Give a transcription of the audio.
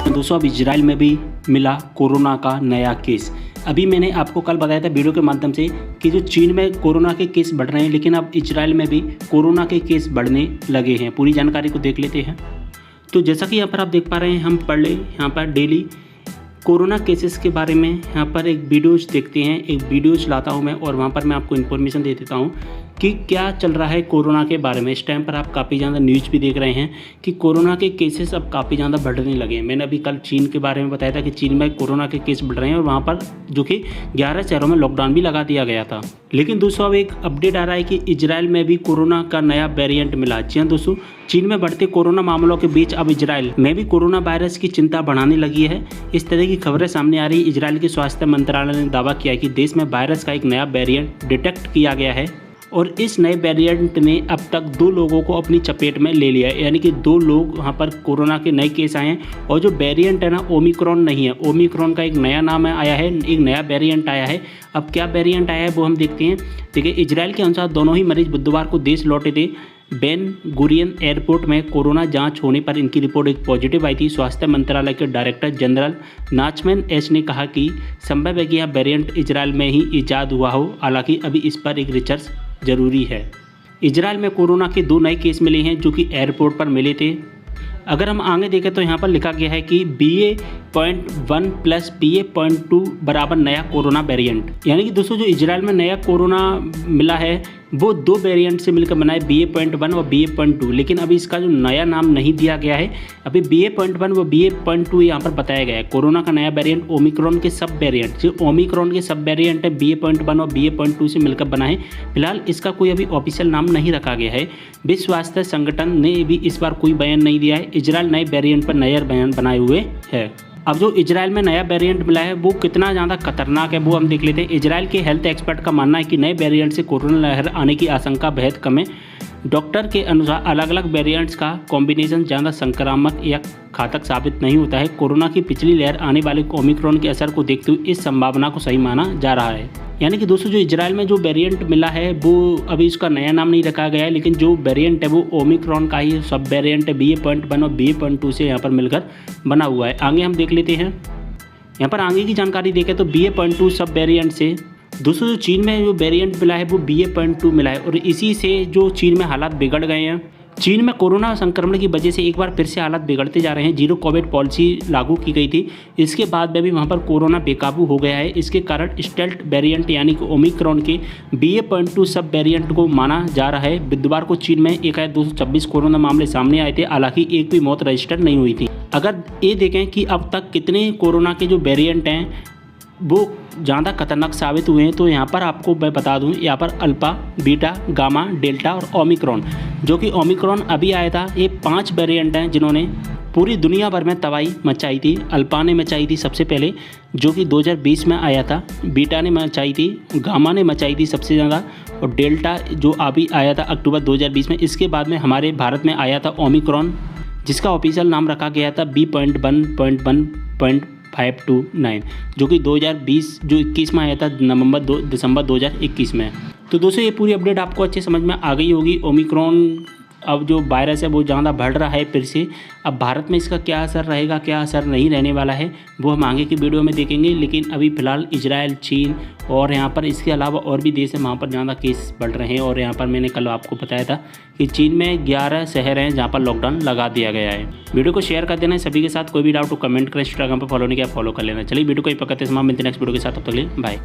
दोस्तों अब इजराइल में भी मिला कोरोना का नया केस। अभी मैंने आपको कल बताया था वीडियो के माध्यम से कि जो चीन में कोरोना के केस बढ़ रहे हैं, लेकिन अब इजराइल में भी कोरोना के केस बढ़ने लगे हैं। पूरी जानकारी को देख लेते हैं। तो जैसा कि यहाँ पर आप देख पा रहे हैं, हम पढ़ ले यहाँ पर डेली कोरोना केसेस के बारे में यहाँ पर एक वीडियोज देखते हैं, एक वीडियोज लाता हूँ मैं और वहाँ पर मैं आपको इन्फॉर्मेशन दे देता हूँ कि क्या चल रहा है कोरोना के बारे में। इस टाइम पर आप काफ़ी ज़्यादा न्यूज़ भी देख रहे हैं कि कोरोना के केसेस अब काफ़ी ज़्यादा बढ़ने लगे हैं। मैंने अभी कल चीन के बारे में बताया था कि चीन में कोरोना के केस बढ़ रहे हैं और वहाँ पर जो कि 11 शहरों में लॉकडाउन भी लगा दिया गया था। लेकिन दोस्तों अब एक अपडेट आ रहा है कि इजराइल में भी कोरोना का नया वेरिएंट मिला। जी हाँ दोस्तों, चीन में बढ़ते कोरोना मामलों के बीच अब इजराइल में भी कोरोना वायरस की चिंता बढ़ाने लगी है। इस तरह की खबरें सामने आ रही है। इजराइल के स्वास्थ्य मंत्रालय ने दावा किया है कि देश में वायरस का एक नया वेरिएंट डिटेक्ट किया गया है और इस नए वेरिएंट ने अब तक 2 लोगों को अपनी चपेट में ले लिया है। यानी कि 2 लोग वहाँ पर कोरोना के नए केस आए हैं और जो वेरिएंट है ना, ओमिक्रॉन नहीं है, ओमिक्रॉन का एक नया नाम आया है, एक नया वेरिएंट आया है। अब क्या वेरिएंट आया है वो हम देखते हैं। देखिए, इजराइल के अनुसार दोनों ही मरीज बुधवार को देश लौटे थे। बेन गुरियन एयरपोर्ट में कोरोना जांच होने पर इनकी रिपोर्ट एक पॉजिटिव आई थी। स्वास्थ्य मंत्रालय के डायरेक्टर जनरल नाचमैन एस ने कहा कि संभव है कि यह वेरिएंट इजराइल में ही ईजाद हुआ हो, हालांकि अभी इस पर एक रिसर्च जरूरी है। इजराइल में कोरोना के 2 नए केस मिले हैं जो कि एयरपोर्ट पर मिले थे। अगर हम आगे देखें तो यहाँ पर लिखा गया है कि BA.1 प्लस BA.2 बराबर नया कोरोना वेरिएंट। यानी कि दोस्तों जो इजराइल में नया कोरोना मिला है वो 2 वेरिएंट से मिलकर बना है, BA.1 और BA.2। लेकिन अभी इसका जो नया नाम नहीं दिया गया है। अभी BA.1 व BA.2 यहाँ पर बताया गया है। कोरोना का नया वेरिएंट ओमिक्रॉन के सब वेरिएंट, जो ओमिक्रॉन के सब वेरिएंट है BA.1 और BA.2 से मिलकर बना है। फिलहाल इसका कोई अभी ऑफिशियल नाम नहीं रखा गया है। विश्व स्वास्थ्य संगठन ने भी इस बार कोई बयान नहीं दिया है। इजराइल नए वेरिएंट पर नया बयान बनाए हुए है। अब जो इजराइल में नया वेरिएंट मिला है वो कितना ज़्यादा खतरनाक है वो हम देख लेते हैं। इजराइल के हेल्थ एक्सपर्ट का मानना है कि नए वेरिएंट से कोरोना लहर आने की आशंका बेहद कम है। डॉक्टर के अनुसार अलग अलग वेरिएंट्स का कॉम्बिनेशन ज़्यादा संक्रामक या घातक साबित नहीं होता है। कोरोना की पिछली लहर आने वाले ओमिक्रॉन के असर को देखते हुए इस संभावना को सही माना जा रहा है। यानी कि दोस्तों जो इजराइल में जो वेरिएंट मिला है वो अभी इसका नया नाम नहीं रखा गया है, लेकिन जो वेरिएंट है वो ओमिक्रॉन का ही सब वेरिएंट है। BA.1 और BA.2 से यहाँ पर मिलकर बना हुआ है। आगे हम देख लेते हैं। यहाँ पर आगे की जानकारी देखें तो BA.2 सब वेरिएंट से दोस्तों जो चीन में जो वेरिएंट मिला है वो BA.2 मिला है और इसी से जो चीन में हालात बिगड़ गए हैं। चीन में कोरोना संक्रमण की वजह से एक बार फिर से हालात बिगड़ते जा रहे हैं। 0 कोविड पॉलिसी लागू की गई थी, इसके बाद में भी वहां पर कोरोना बेकाबू हो गया है। इसके कारण स्टेल्थ वेरिएंट यानी कि ओमिक्रॉन के BA.2 सब वेरिएंट को माना जा रहा है। बुधवार को चीन में 1226 कोरोना मामले सामने आए थे, हालांकि एक भी मौत रजिस्टर नहीं हुई थी। अगर ये देखें कि अब तक कितने कोरोना के जो वेरिएंट हैं वो ज़्यादा खतरनाक साबित हुए हैं, तो यहाँ पर आपको मैं बता दूँ, यहाँ पर अल्फा, बीटा, गामा, डेल्टा और ओमिक्रॉन, जो कि ओमिक्रॉन अभी आया था, ये 5 वेरिएंट हैं जिन्होंने पूरी दुनिया भर में तबाही मचाई थी। अल्फा ने मचाई थी सबसे पहले, जो कि 2020 में आया था। बीटा ने मचाई थी, गामा ने मचाई थी सबसे ज़्यादा, और डेल्टा जो अभी आया था अक्टूबर 2020 में। इसके बाद में हमारे भारत में आया था ओमिक्रॉन, जिसका ऑफिशियल नाम रखा गया था B.1.1.529, जो कि 2020 जो 21 में आया था दिसंबर 2021 में। तो दोस्तों ये पूरी अपडेट आपको अच्छे समझ में आ गई होगी। ओमिक्रॉन अब जो वायरस है वो ज़्यादा बढ़ रहा है फिर से। अब भारत में इसका क्या असर रहेगा, क्या असर नहीं रहने वाला है, वो हम आगे की वीडियो में देखेंगे। लेकिन अभी फ़िलहाल इजराइल, चीन और यहाँ पर इसके अलावा और भी देश हैं वहाँ पर ज़्यादा केस बढ़ रहे हैं। और यहाँ पर मैंने कल आपको बताया था कि चीन में 11 शहर हैं जहाँ पर लॉकडाउन लगा दिया गया है। वीडियो को शेयर कर देना है सभी के साथ। कोई भी डाउट हो कमेंट करें, इंस्टाग्राम पर फॉलो नहीं किया फॉलो कर लेना। चलिए वीडियो को ही पकड़ते हैं, मिलते हैं नेक्स्ट वीडियो के साथ। तब तक के लिए बाय।